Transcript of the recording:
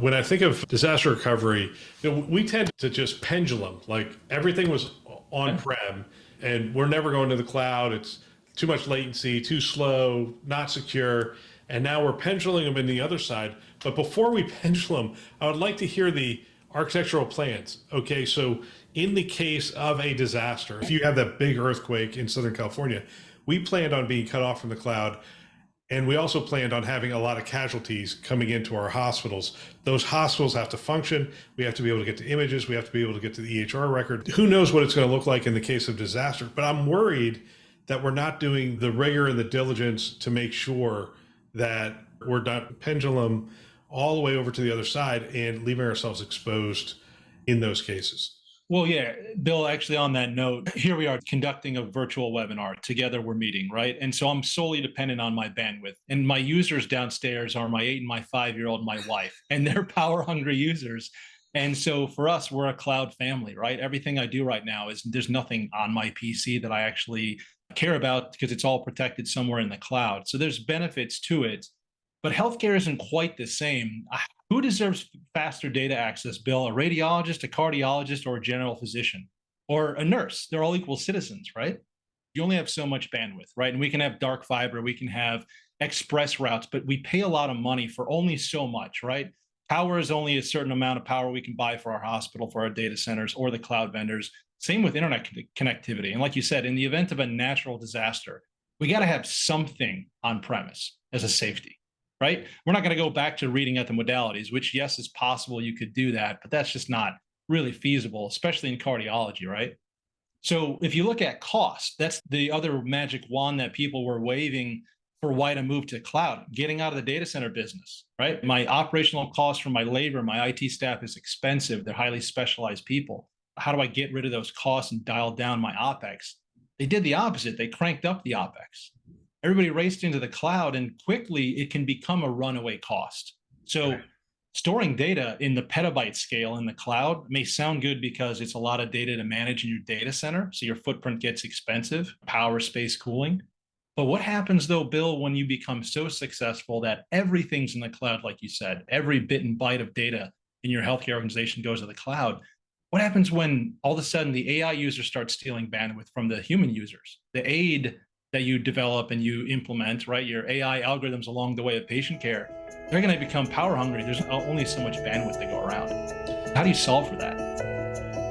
When I think of disaster recovery, we tend to just pendulum, like everything was on-prem and we're never going to the cloud. It's too much latency, too slow, not secure. And now we're penduluming them in the other side. But before we pendulum, I would like to hear the architectural plans. Okay, so in the case of a disaster, if you have that big earthquake in Southern California, we planned on being cut off from the cloud. And we also planned on having a lot of casualties coming into our hospitals. Those hospitals have to function. We have to be able to get to images. We have to be able to get to the EHR record. Who knows what it's going to look like in the case of disaster? But I'm worried that we're not doing the rigor and the diligence to make sure that we're not pendulum all the way over to the other side and leaving ourselves exposed in those cases. Well, yeah, Bill, actually, on that note, here we are conducting a virtual webinar. Together we're meeting, right? And so I'm solely dependent on my bandwidth. And my users downstairs are my 8 and my 5-year-old, my wife, and they're power hungry users. And so for us, we're a cloud family, right? Everything I do right now is there's nothing on my PC that I actually care about because it's all protected somewhere in the cloud. So there's benefits to it, but healthcare isn't quite the same. Who deserves faster data access, Bill? A radiologist, a cardiologist, or a general physician, or a nurse? They're all equal citizens, right? You only have so much bandwidth, right? And we can have dark fiber, we can have express routes, but we pay a lot of money for only so much, right? Power is only a certain amount of power we can buy for our hospital, for our data centers, or the cloud vendors. Same with internet connectivity. And like you said, in the event of a natural disaster, we got to have something on premise as a safety, right? We're not going to go back to reading at the modalities, which, yes, is possible you could do that, but that's just not really feasible, especially in cardiology, right? So if you look at cost, that's the other magic wand that people were waving for why to move to cloud, getting out of the data center business, right? My operational cost for my labor, my IT staff is expensive. They're highly specialized people. How do I get rid of those costs and dial down my OpEx? They did the opposite. They cranked up the OpEx. Everybody raced into the cloud, and quickly it can become a runaway cost. So storing data in the petabyte scale in the cloud may sound good because it's a lot of data to manage in your data center. So your footprint gets expensive, power, space, cooling. But what happens though, Bill, when you become so successful that everything's in the cloud, like you said, every bit and byte of data in your healthcare organization goes to the cloud? What happens when all of a sudden the AI users start stealing bandwidth from the human users? The aid that you develop and you implement, right? Your AI algorithms along the way of patient care, they're going to become power hungry. There's only so much bandwidth to go around. How do you solve for that?